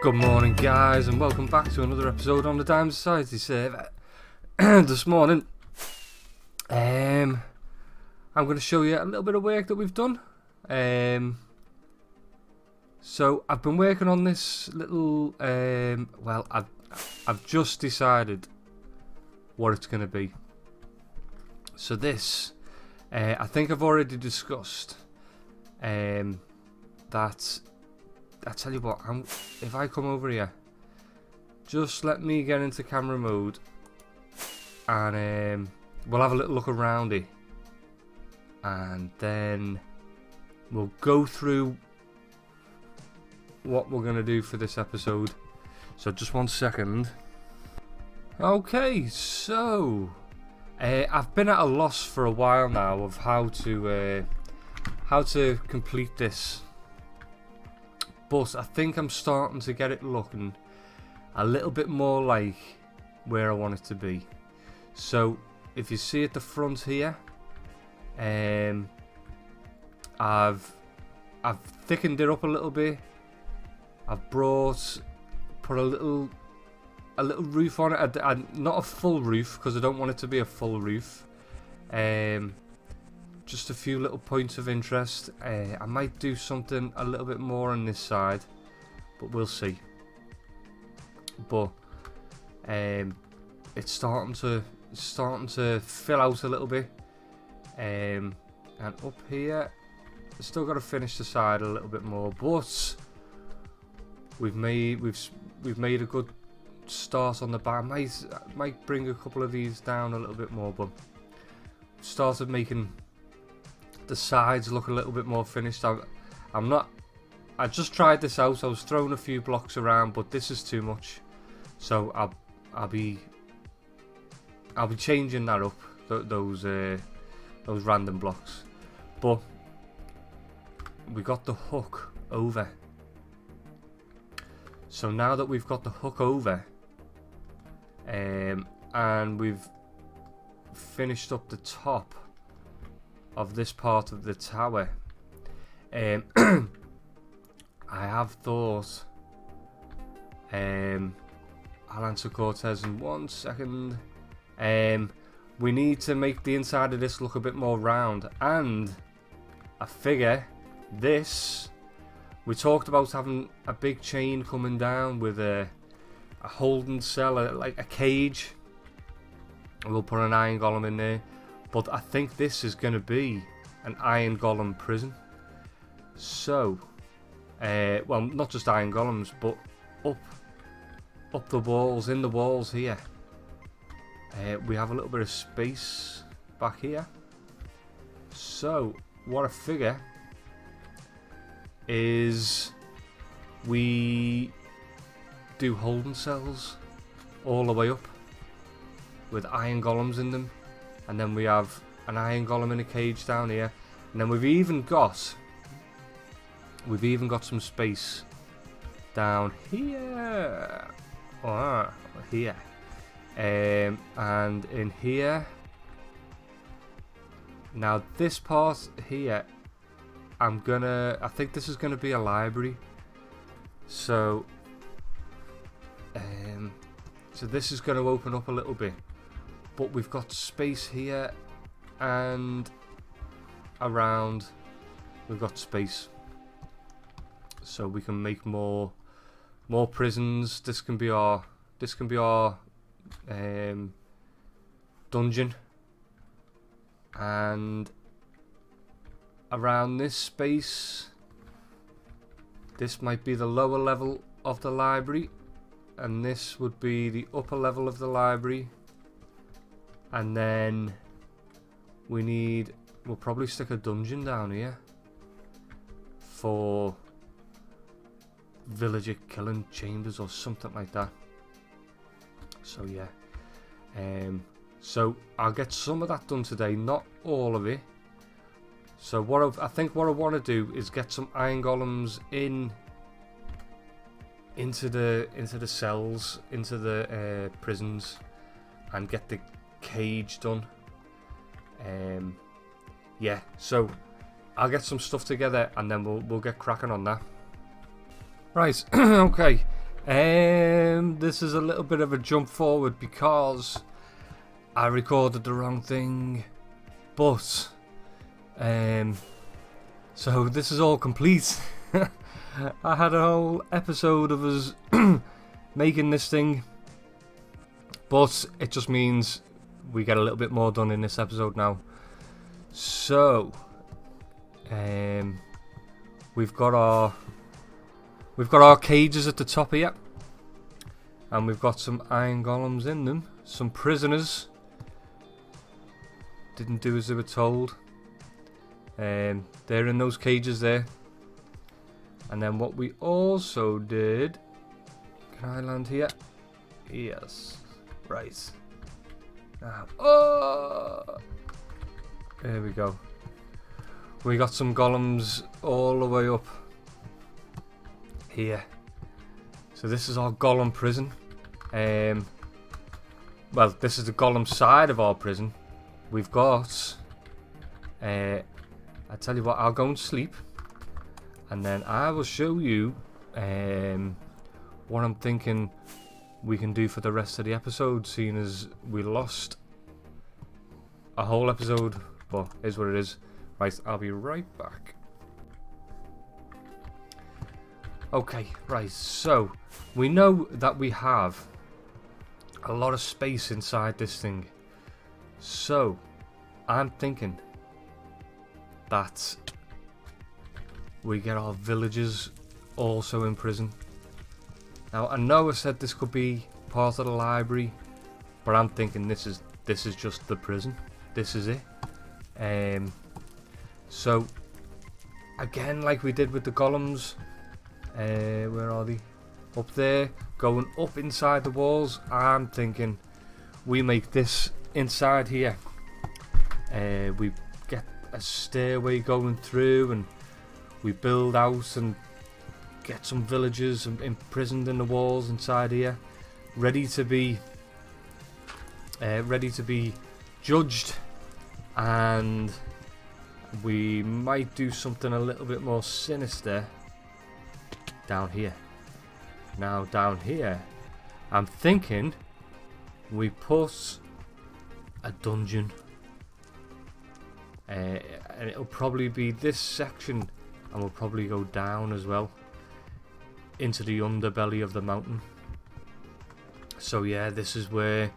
Good morning, guys, and welcome back to another episode on the Dime Society server. This morning, I'm going to show you a little bit of work that we've done. So I've been working on this little. Well, I've just decided what it's going to be. So this, I think I've already discussed. That. I tell you what, if I come over here, just let me get into camera mode and we'll have a little look around it and then we'll go through what we're going to do for this episode. So just 1 second. Okay, so I've been at a loss for a while now of how to complete this. But I think I'm starting to get it looking a little bit more like where I want it to be. So if you see at the front here, I've thickened it up a little bit. I've put a little roof on it. Not a full roof because I don't want it to be a full roof. Just a few little points of interest. I might do something a little bit more on this side, but we'll see. But it's starting to fill out a little bit. And up here, I've still got to finish the side a little bit more, but we've made a good start on the back. I might bring a couple of these down a little bit more, but started making the sides look a little bit more finished. I just tried this out. I was throwing a few blocks around, but this is too much. So I'll be changing that up. Those random blocks. But we got the hook over. So now that we've got the hook over, and we've finished up the top of this part of the tower, I have thought, I'll answer Cortez in 1 second. We need to make the inside of this look a bit more round, and I figure this, we talked about having a big chain coming down with a holding cell, like a cage. We'll put an iron golem in there. But I think this is going to be an iron golem prison. So, well, not just iron golems, but up the walls, in the walls here. We have a little bit of space back here. So, what I figure is we do holding cells all the way up with iron golems in them. And then we have an iron golem in a cage down here, and then we've even got some space down here, here, and in here. Now this part here, I think this is gonna be a library. So, so this is gonna open up a little bit. But we've got space here and around. We've got space, so we can make more prisons. This can be our dungeon, and around this space, this might be the lower level of the library, and this would be the upper level of the library. And then we'll probably stick a dungeon down here for villager killing chambers or something like that. So yeah, so I'll get some of that done today, not all of it. So I think what I want to do is get some iron golems into the cells, into the prisons, and get the cage done. Yeah, so I'll get some stuff together and then we'll get cracking on that. Right, okay. This is a little bit of a jump forward because I recorded the wrong thing, but so this is all complete. I had a whole episode of us making this thing, but it just means we get a little bit more done in this episode now. So we've got our cages at the top here, and we've got some iron golems in them, some prisoners. Didn't do as they were told. They're in those cages there. And then what we also did, can I land here? Yes. Right. Now, oh! There we go. We got some golems all the way up here. So this is our golem prison. Well, this is the golem side of our prison. We've got I tell you what, I'll go and sleep, and then I will show you what I'm thinking we can do for the rest of the episode, seeing as we lost a whole episode, but is what it is. Right, I'll be right back. Okay, right, so we know that we have a lot of space inside this thing, so I'm thinking that we get our villagers also in prison. Now I know I said this could be part of the library, but I'm thinking this is just the prison. This is it. So again, like we did with the golems, where are they? Up there, going up inside the walls. I'm thinking we make this inside here. We get a stairway going through, and we build out and get some villagers imprisoned in the walls inside here, ready to be judged. And we might do something a little bit more sinister down here. Now down here, I'm thinking we put a dungeon, and it'll probably be this section, and we'll probably go down as well into the underbelly of the mountain. So yeah, this is where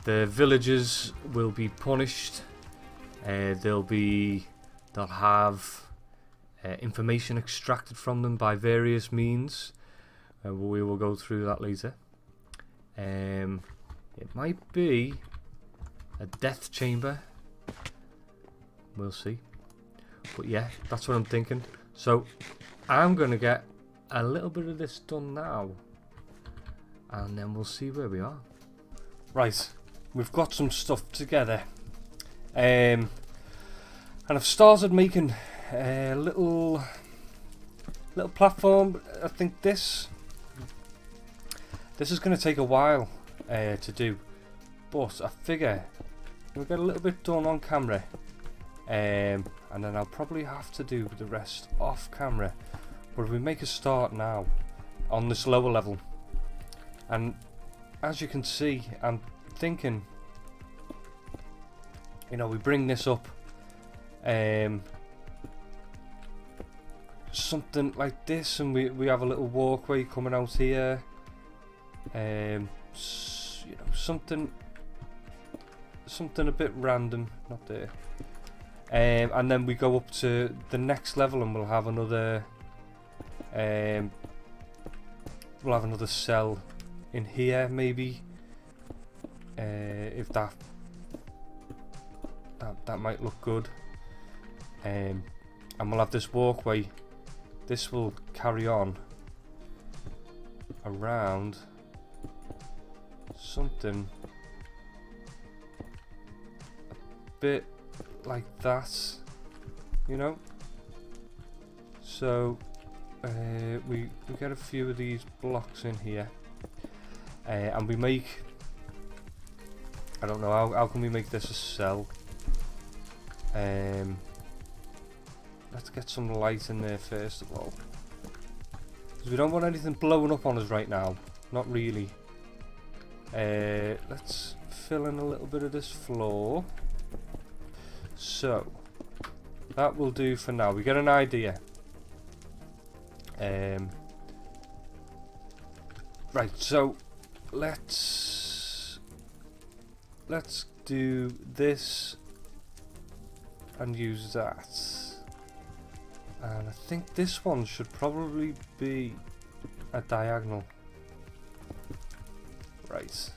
the villagers will be punished. They'll have information extracted from them by various means. We will go through that later. It might be a death chamber. We'll see. But yeah, that's what I'm thinking. So I'm going to get a little bit of this done now, and then we'll see where we are. Right, we've got some stuff together. And I've started making a little platform. I think this is going to take a while to do, but I figure we'll get a little bit done on camera, and then I'll probably have to do the rest off camera. But if we make a start now on this lower level, and as you can see, I'm thinking, you know, we bring this up, something like this, and we have a little walkway coming out here, you know, something a bit random, not there, and then we go up to the next level, and we'll have another cell in here, maybe, if that might look good, and we'll have this walkway. This will carry on around something a bit like that, you know. So we get a few of these blocks in here, and we make, I don't know, how can we make this a cell? Let's get some light in there first of all. because we don't want anything blowing up on us right now. Not really. Let's fill in a little bit of this floor. So that will do for now. We get an idea. Right, so let's do this and use that. And I think this one should probably be a diagonal. Right.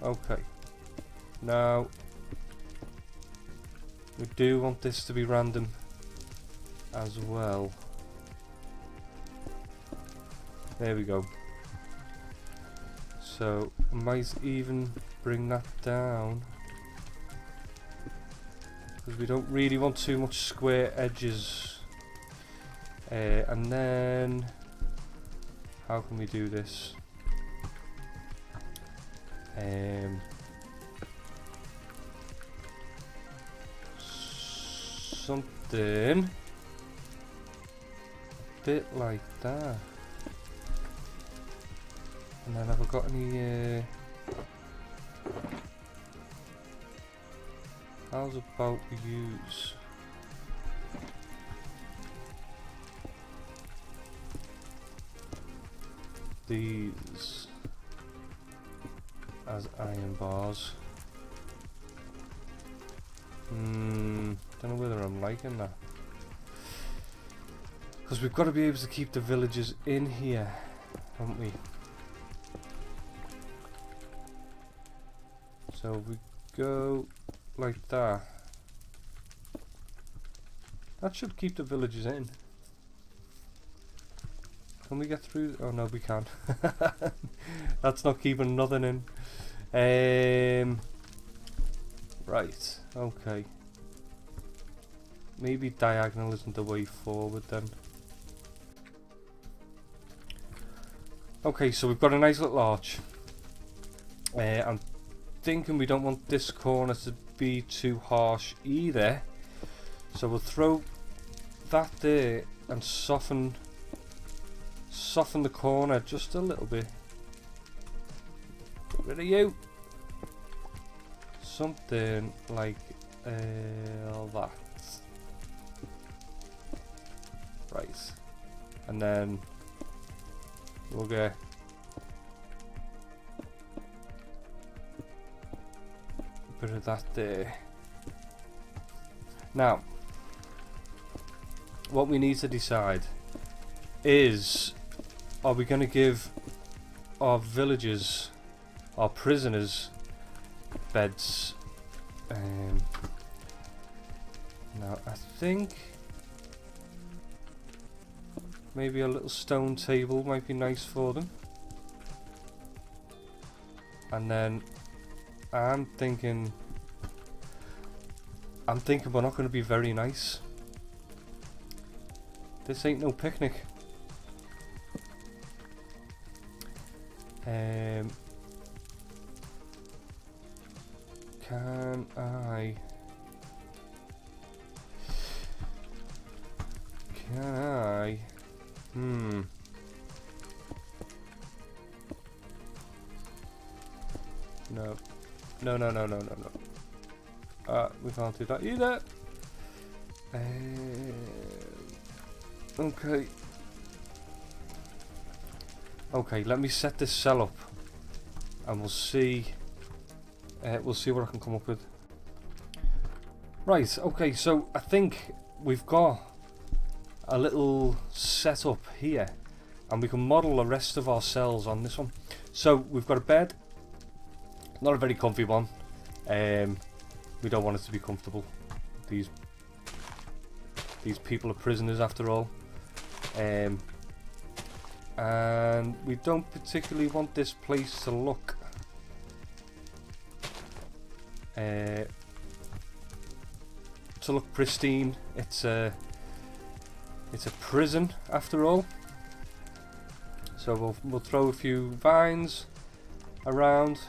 Okay. Now we do want this to be random as well. There we go. So I might even bring that down, because we don't really want too much square edges. And then how can we do this? Something a bit like that. And then have I got any how's about we use these as iron bars? Don't know whether I'm liking that, because we've got to be able to keep the villagers in here, haven't we? So if we go like that, that should keep the villagers in. Can we get through? Oh no, we can't. That's not keeping nothing in. Right, okay. Maybe diagonal isn't the way forward then. Okay, so we've got a nice little arch. I'm thinking we don't want this corner to be too harsh either, so we'll throw that there and soften the corner just a little bit. Get rid of you. Something like that. Right, and then we'll get a bit of that there. Now, what we need to decide is, are we going to give our villagers, our prisoners, beds? Now I think maybe a little stone table might be nice for them. And then I'm thinking we're not going to be very nice. This ain't no picnic. Can I No. We can't do that either. Okay, let me set this cell up and we'll see what I can come up with. Right, okay, so I think we've got a little setup here and we can model the rest of our cells on this one. So we've got a bed, not a very comfy one. We don't want it to be comfortable. These people are prisoners after all. And we don't particularly want this place to look pristine. It's a prison after all. So we'll throw a few vines around.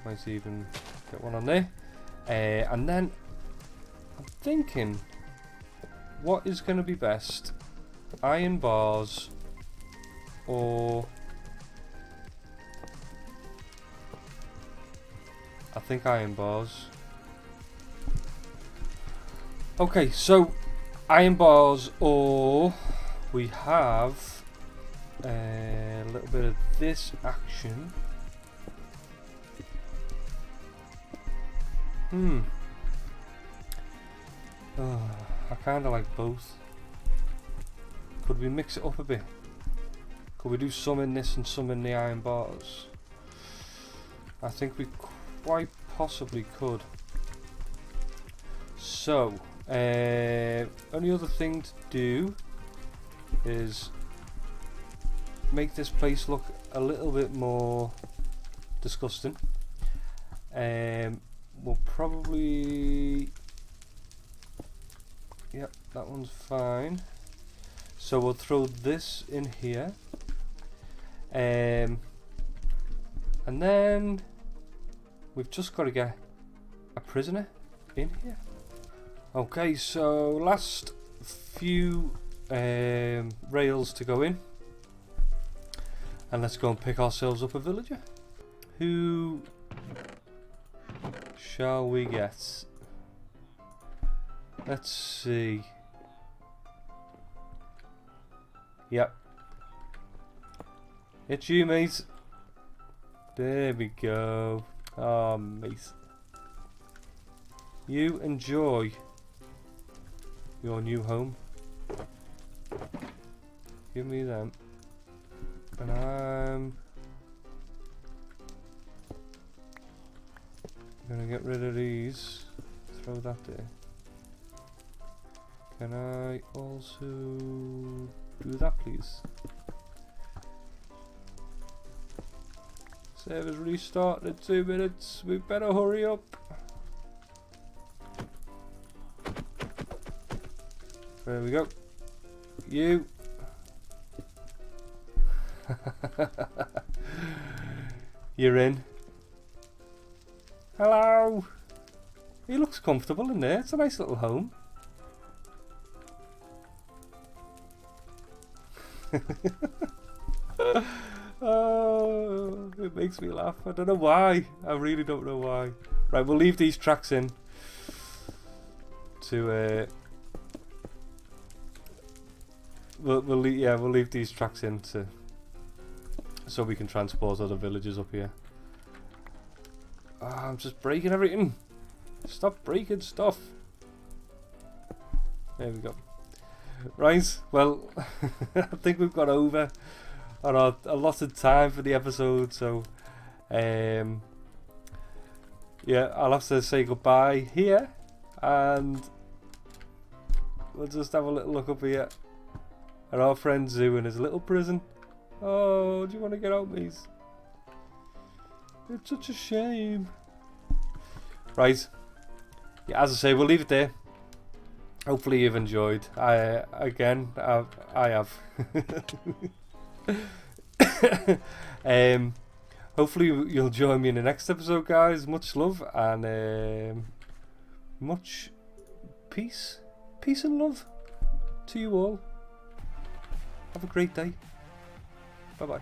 Might even get one on there. And then I'm thinking, what is going to be best iron bars or I think iron bars. Okay, so iron bars, or we have a little bit of this action. Oh, I kind of like both. Could we mix it up a bit? Could we do some in this and some in the iron bars? I think we quite possibly could. So, only other thing to do is make this place look a little bit more disgusting. We'll probably, yep, that one's fine. So we'll throw this in here, and then we've just got to get a prisoner in here. Okay, so last few rails to go in, and let's go and pick ourselves up a villager. Who shall we get? Let's see. Yep, it's you, mate. There we go. Oh, mate, you enjoy your new home. Give me them, and I'm gonna get rid of these. Throw that there. Can I also do that, please? Server's restarting in 2 minutes. We better hurry up. There we go. You. You're in. Hello. He looks comfortable in there. It's a nice little home. Oh, it makes me laugh. I don't know why. I really don't know why. Right, we'll leave these tracks in to we'll leave these tracks in to so we can transport other villagers up here. Oh, I'm just breaking everything. Stop breaking stuff. There we go. Right, well, I think we've got over on our allotted time for the episode, so yeah, I'll have to say goodbye here, and we'll just have a little look up here at our friend Zoo in his little prison. Oh, do you want to get out, mate? It's such a shame. Right, yeah, as I say, we'll leave it there. Hopefully you've enjoyed. I have. Hopefully you'll join me in the next episode, guys. Much love and much peace and love to you all. Have a great day. Bye bye.